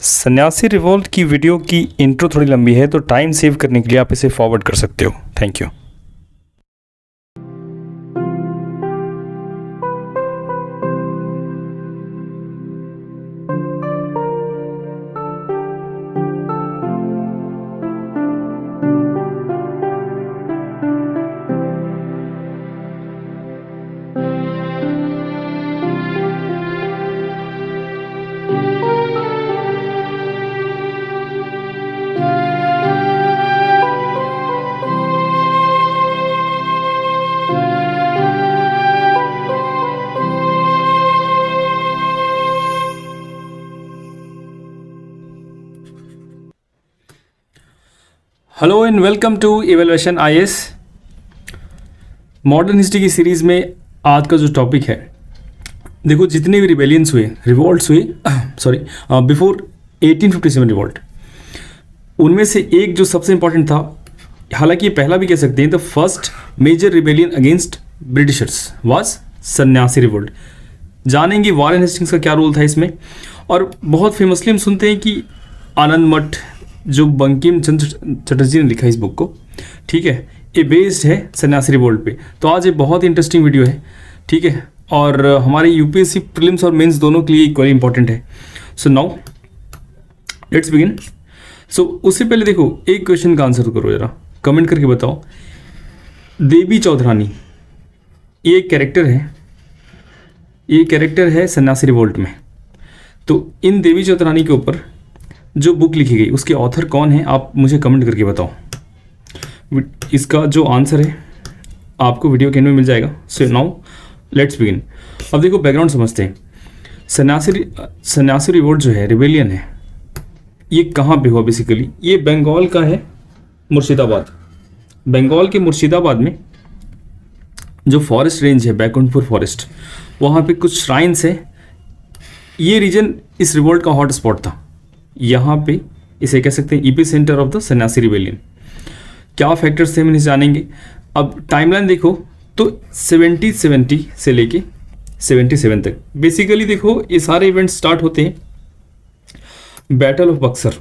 सन्यासी रिवॉल्ट की वीडियो की इंट्रो थोड़ी लंबी है, तो टाइम सेव करने के लिए आप इसे फॉरवर्ड कर सकते हो। Thank you. Hello and welcome to evaluation IAS. Modern history की सीरीज़ में आज का जो टॉपिक है, देखो जितने भी रिबेलियंस हुए, रिवॉल्ट्स हुए बिफोर 1857 रिवॉल्ट, उनमें से एक जो सबसे इंपॉर्टेंट था, हालांकि ये पहला भी कह सकते हैं, the first major rebellion against Britishers was Sanyasi revolt. जानेंगे वारेन हेस्टिंग्स का क्या रोल था इसमें। और बहुत फेमसली हम सुनते हैं कि आनंद मठ, जो बंकिम चंद्र चटर्जी ने लिखा इस बुक को, ठीक है, ये बेस्ड है सन्यासी रिवोल्ट पे। तो आज ये बहुत इंटरेस्टिंग वीडियो है, ठीक है, और हमारे यूपीएससी प्रीलिम्स और मेंस दोनों के लिए इक्वली इंपॉर्टेंट है। So now let's begin. So उससे पहले देखो, एक क्वेश्चन का आंसर करो जरा, कमेंट करके बताओ। देवी चौधरानी ये एक कैरेक्टर है, ये कैरेक्टर है सन्यासी रिवोल्ट में। तो इन देवी चौधरानी के ऊपर जो बुक लिखी गई, उसके ऑथर कौन है, आप मुझे कमेंट करके बताओ। इसका जो आंसर है आपको वीडियो के एंड में मिल जाएगा। सो नाउ लेट्स बिगिन। अब देखो बैकग्राउंड समझते हैं। सन्यासी रिवोल्ट जो है, रिबेलियन है, ये कहाँ पे हुआ बेसिकली? ये बंगाल का है, मुर्शिदाबाद। बंगाल के मुर्शिदाबाद में जो फॉरेस्ट रेंज है, बैकुंठपुर फॉरेस्ट, वहाँ पे कुछ श्राइन्स है। ये रीजन इस रिवोल्ट का हॉट स्पॉट था। यहाँ पे इसे कह सकते हैं ईपी सेंटर ऑफ द सन्यासी रिबेलियन। क्या फैक्टर्स थे, मैंने जानेंगे। अब टाइमलाइन देखो तो 1770 से लेके 77 तक बेसिकली देखो, ये सारे इवेंट्स स्टार्ट होते हैं बैटल ऑफ बक्सर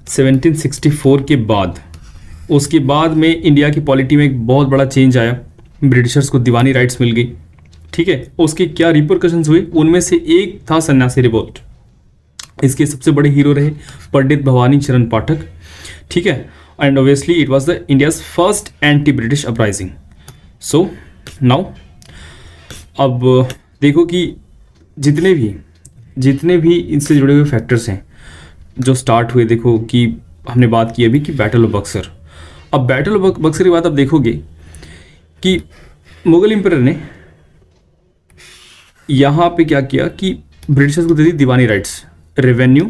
1764 के बाद। उसके बाद में इंडिया की पॉलिटी में एक बहुत बड़ा चेंज आया, ब्रिटिशर्स को दीवानी राइट्स मिल गई, ठीक है। उसके क्या रिपरकशंस हुए, उनमें से एक था सन्यासी रिवोल्ट। इसके सबसे बड़े हीरो रहे पंडित भवानी चरण पाठक, ठीक है, and obviously it was the India's first anti British uprising. So now अब देखो कि जितने भी इनसे जुड़े हुए फैक्टर्स हैं जो स्टार्ट हुए, देखो कि हमने बात की अभी कि बैटल ऑफ बक्सर। अब बैटल ऑफ बक्सर के बाद अब देखोगे कि मुगल एम्परर ने यहाँ पे क्या किया कि ब्रिटिशर्स को दे दी दीवानी राइट्स, रेवेन्यू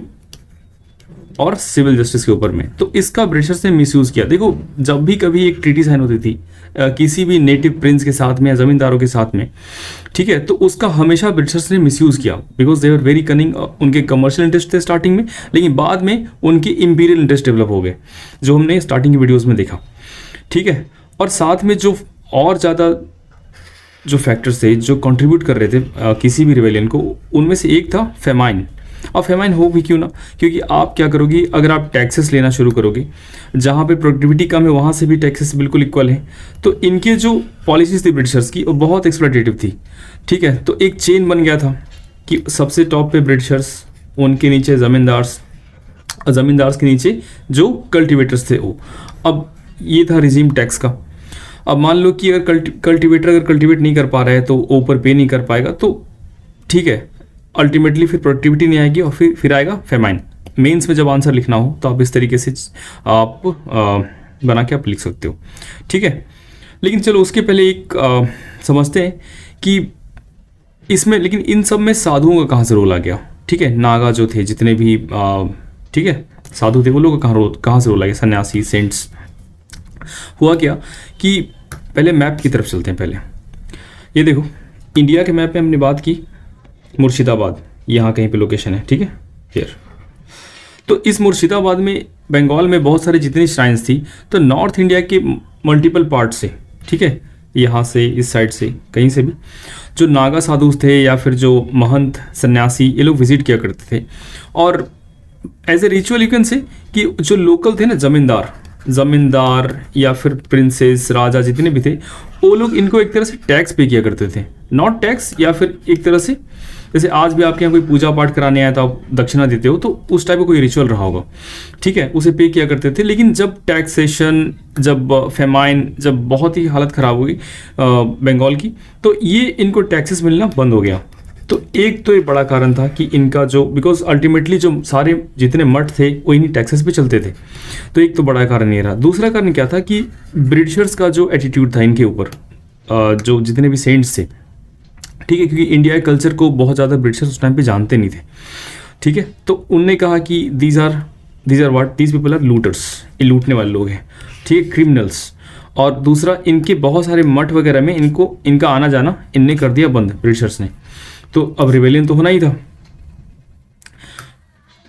और सिविल जस्टिस के ऊपर में। तो इसका ब्रिटिशर्स ने मिसयूज किया। देखो जब भी कभी एक ट्रीटी साइन होती थी किसी भी नेटिव प्रिंस के साथ में या जमींदारों के साथ में, ठीक है, तो उसका हमेशा ब्रिटिशर्स ने मिसयूज किया, because they were very cunning. उनके कमर्शियल इंटरेस्ट थे स्टार्टिंग में, लेकिन बाद में उनकी इंपीरियल इंटरेस्ट डेवलप हो गए, जो हमने स्टार्टिंग की वीडियोज़ में देखा, ठीक है। और साथ में जो और ज़्यादा जो फैक्टर्स थे जो कंट्रीब्यूट कर रहे थे किसी भी रिबेलियन को, उनमें से एक था फेमाइन। अब फेमाइन हो भी क्यों ना, क्योंकि आप क्या करोगे, अगर आप टैक्सेस लेना शुरू करोगे, जहाँ पे प्रोडक्टिविटी कम है वहाँ से भी टैक्सेस बिल्कुल इक्वल है। तो इनके जो पॉलिसीज थी ब्रिटिशर्स की, वो बहुत एक्सप्लॉयटेटिव थी, ठीक है। तो एक चेन बन गया था कि सबसे टॉप पे ब्रिटिशर्स, उनके नीचे ज़मींदार्स के नीचे जो कल्टिवेटर्स थे वो। अब ये था रिजीम टैक्स का। अब मान लो कि अगर कल्टिवेटर कल्टिवेट नहीं कर पा रहा है तो ऊपर पे नहीं कर पाएगा, तो ठीक है, अल्टीमेटली फिर प्रोडक्टिविटी नहीं आएगी और फिर आएगा फेमाइन। मेंस में जब आंसर लिखना हो तो आप इस तरीके से आप बना के आप लिख सकते हो, ठीक है। लेकिन चलो उसके पहले एक समझते हैं कि इसमें, लेकिन इन सब में साधुओं का कहाँ से रोल आ गया, ठीक है। नागा जो थे, जितने भी ठीक है साधु थे, वो लोग कहाँ से रोल आ गया, सन्यासी, सेंट्स। हुआ क्या कि पहले मैप की तरफ चलते हैं। पहले ये देखो, इंडिया के मैप में हमने बात की मुर्शिदाबाद, यहाँ कहीं पे लोकेशन है, ठीक है, हियर। तो इस मुर्शिदाबाद में, बंगाल में बहुत सारे जितनी श्राइन्स थी, तो नॉर्थ इंडिया के मल्टीपल पार्ट से, ठीक है, यहाँ से, इस साइड से, कहीं से भी जो नागा साधु थे या फिर जो महंत सन्यासी, ये लोग विजिट किया करते थे। और as a ritual you can say कि जो लोकल थे ना, जमींदार या फिर प्रिंसेस, राजा जितने भी थे, वो लोग इनको एक तरह से टैक्स पे किया करते थे। नॉट टैक्स, या फिर एक तरह से जैसे आज भी आपके यहाँ कोई पूजा पाठ कराने आया तो आप दक्षिणा देते हो, तो उस टाइप का कोई रिचुअल रहा होगा, ठीक है, उसे पे किया करते थे। लेकिन जब टैक्सेशन, जब फेमाइन, जब बहुत ही हालत ख़राब हुई बंगाल की, तो ये इनको टैक्सेस मिलना बंद हो गया। तो एक तो ये बड़ा कारण था कि इनका जो, बिकॉज अल्टीमेटली जो सारे जितने मठ थे वो इन्हीं टैक्सेस पे चलते थे, तो एक तो बड़ा कारण ये रहा। दूसरा कारण क्या था कि ब्रिटिशर्स का जो एटीट्यूड था इनके ऊपर, जो जितने भी सेंट्स थे, ठीक है, क्योंकि इंडिया के कल्चर को बहुत ज़्यादा ब्रिटिशर्स उस टाइम पे जानते नहीं थे, ठीक है, तो उनने कहा कि these are what, these people are looters, ये लूटने वाले लोग हैं, ठीक है, क्रिमिनल्स। और दूसरा, इनके बहुत सारे मठ वगैरह में इनका आना जाना इनने कर दिया बंद, ब्रिटिशर्स ने, तो अब रिवेलियन तो होना ही था,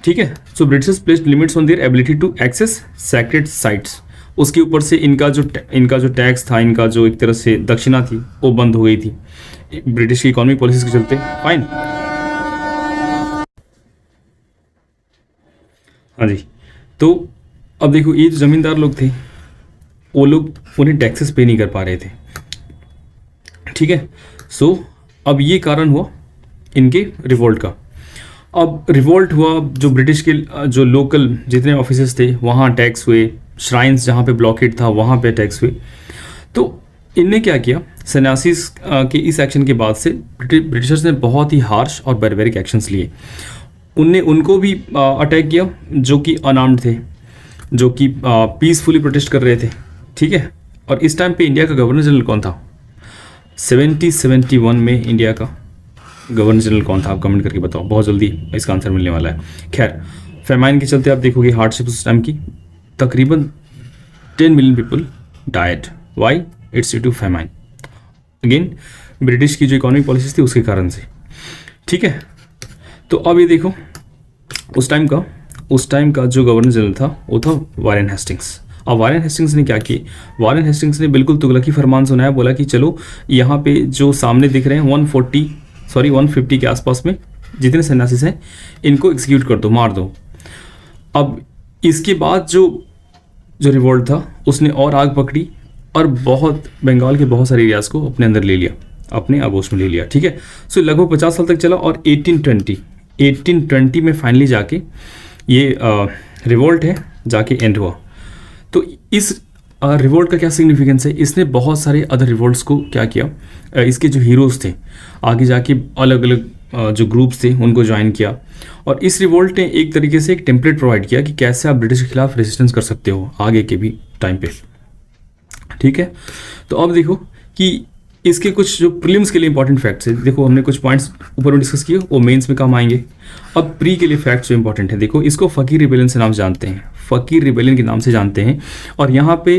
ठीक है। So Britishers placed limits on their ability to access sacred sites. उसके ऊपर से इनका जो टैक्स था, इनका जो एक तरह से दक्षिणा थी, वो बंद हो गई थी ब्रिटिश की इकोनॉमिक पॉलिसीज के चलते। फाइन, हाँ जी। तो अब देखो, ये जो जमींदार लोग थे, वो लोग उन्हें टैक्सेस पे नहीं कर पा रहे थे, ठीक है। सो अब ये कारण हुआ इनके रिवोल्ट का। अब रिवोल्ट हुआ, जो ब्रिटिश के जो लोकल जितने ऑफिसेस थे वहाँ टैक्स हुए, श्राइन्स जहाँ पे ब्लॉकेड था वहाँ पे टैक्स हुए। तो इनने क्या किया, सन्यासीस के इस एक्शन के बाद से ब्रिटिशर्स ने बहुत ही हार्श और बैरबेरिक एक्शंस लिए। उनको भी अटैक किया जो कि अनआर्म्ड थे, जो कि पीसफुली प्रोटेस्ट कर रहे थे, ठीक है। और इस टाइम पे इंडिया का गवर्नर जनरल कौन था? 71 में इंडिया का गवर्नर जनरल कौन था? आप कमेंट करके बताओ, बहुत जल्दी इसका आंसर मिलने वाला है। खैर, फेमाइन के चलते आप देखोगे हार्डशिप उस टाइम की, तकरीबन 10 million people died. Why? It's due to famine. Again, British की जो इकोनॉमिक पॉलिसीज थी उसके कारण से, ठीक है। तो अब ये देखो, उस टाइम का जो गवर्नर जनरल था वो था वारेन हेस्टिंग्स। अब वारेन हेस्टिंग्स ने क्या किया? वारेन हेस्टिंग्स ने बिल्कुल तुगलकी फरमान सुनाया, बोला कि चलो यहाँ पे जो सामने दिख रहे हैं 150 के आसपास में जितने सन्यासीस हैं इनको एग्जीक्यूट कर दो, मार दो। अब इसके बाद जो रिवोल्ट था उसने और आग पकड़ी और बंगाल के बहुत सारे एरियाज़ को अपने अंदर ले लिया, अपने आगोश में ले लिया, ठीक है। सो लगभग 50 साल तक चला और 1820 में फाइनली जाके ये रिवोल्ट है जाके एंड हुआ। तो इस रिवोल्ट का क्या सिग्निफिकेंस है? इसने बहुत सारे अदर रिवोल्ट्स को क्या किया, इसके जो हीरोज़ थे आगे जाके अलग अलग जो ग्रुप्स थे उनको ज्वाइन किया, और इस रिवोल्ट ने एक तरीके से एक टेम्पलेट प्रोवाइड किया कि कैसे आप ब्रिटिश के खिलाफ रेजिस्टेंस कर सकते हो आगे के भी टाइम पे, ठीक है। तो अब देखो कि इसके कुछ जो प्रीलिम्स के लिए इंपॉर्टेंट फैक्ट्स है, देखो हमने कुछ पॉइंट्स ऊपर में डिस्कस किए, वो मेंस में काम आएंगे। अब प्री के लिए फैक्ट्स जो इंपॉर्टेंट है, देखो इसको फ़कीर रिबेलियन से नाम जानते हैं, फ़कीर रिबेलियन के नाम से जानते हैं। और यहाँ पे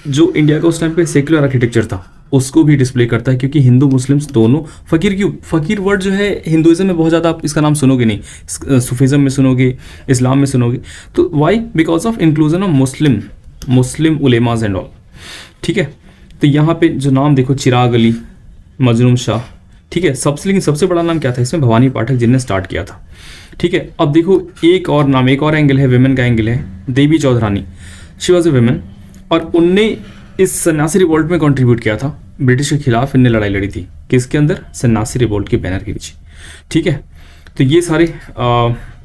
जो इंडिया का उस टाइम पे सेक्युलर आर्किटेक्चर था उसको भी डिस्प्ले करता है, क्योंकि हिंदू मुस्लिम्स दोनों, फ़कीर वर्ड जो है हिंदुइज्म में बहुत ज़्यादा आप इसका नाम सुनोगे नहीं, सूफिज़म में सुनोगे, इस्लाम में सुनोगे। तो why? Because of inclusion of Muslim ulemas and all, ठीक है। तो यहाँ पे जो नाम देखो, चिराग अली, मजनून शाह, ठीक है। लेकिन सबसे बड़ा नाम क्या था इसमें? भवानी पाठक, जिनने स्टार्ट किया था, ठीक है। अब देखो एक और एंगल है, वेमेन का एंगल है, Devi Chaudhurani, she was a women, और उनने इस सन्यासी रिवोल्ट में कंट्रीब्यूट किया था। ब्रिटिश के खिलाफ इनने लड़ाई लड़ी थी, किसके अंदर? सन्यासी रिवोल्ट के बैनर के नीचे, ठीक है। तो ये सारे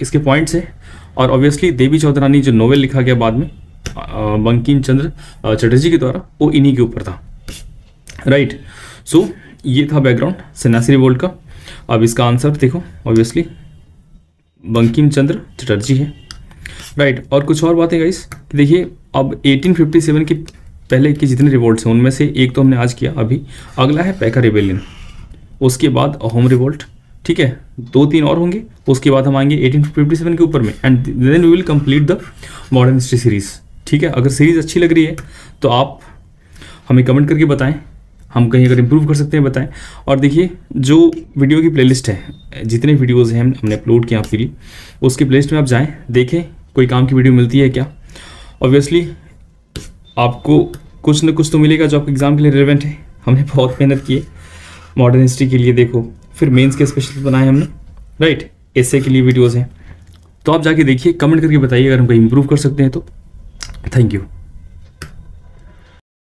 इसके पॉइंट्स हैं। और ऑब्वियसली देवी चौधरानी जो नोवेल लिखा गया बाद में बंकिम चंद्र चटर्जी के द्वारा, वो इन्हीं के ऊपर था, राइट। सो ये था बैकग्राउंड सन्यासी रिवोल्ट का। अब इसका आंसर देखो, ऑब्वियसली बंकिम चंद्र चटर्जी है, राइट। और कुछ और बातें गाइस, देखिए अब 1857 के पहले के जितने रिवोल्ट्स हैं उनमें से एक तो हमने आज किया, अभी अगला है पैका रिबेलियन, उसके बाद अहोम रिवोल्ट, ठीक है, 2-3 और होंगे, उसके बाद हम आएंगे 1857 के ऊपर में, and then we will complete the modern history series, ठीक है। अगर सीरीज़ अच्छी लग रही है तो आप हमें कमेंट करके बताएं, हम कहीं अगर इम्प्रूव कर सकते हैं बताएं। और देखिए जो वीडियो की प्लेलिस्ट है, जितने वीडियोज़ हैं हमने अपलोड किए आपके लिए, उसकी प्लेलिस्ट में आप जाएँ, देखें कोई काम की वीडियो मिलती है क्या। ऑब्वियसली आपको कुछ न कुछ तो मिलेगा जो आपके एग्ज़ाम के लिए रिलेवेंट है। हमने बहुत मेहनत की है मॉडर्न हिस्ट्री के लिए, देखो फिर मेंस के स्पेशल बनाए हमने, राइट। एसे के लिए वीडियोज़ हैं, तो आप जाके देखिए, कमेंट करके बताइए अगर हम कहीं इंप्रूव कर सकते हैं तो। Thank you.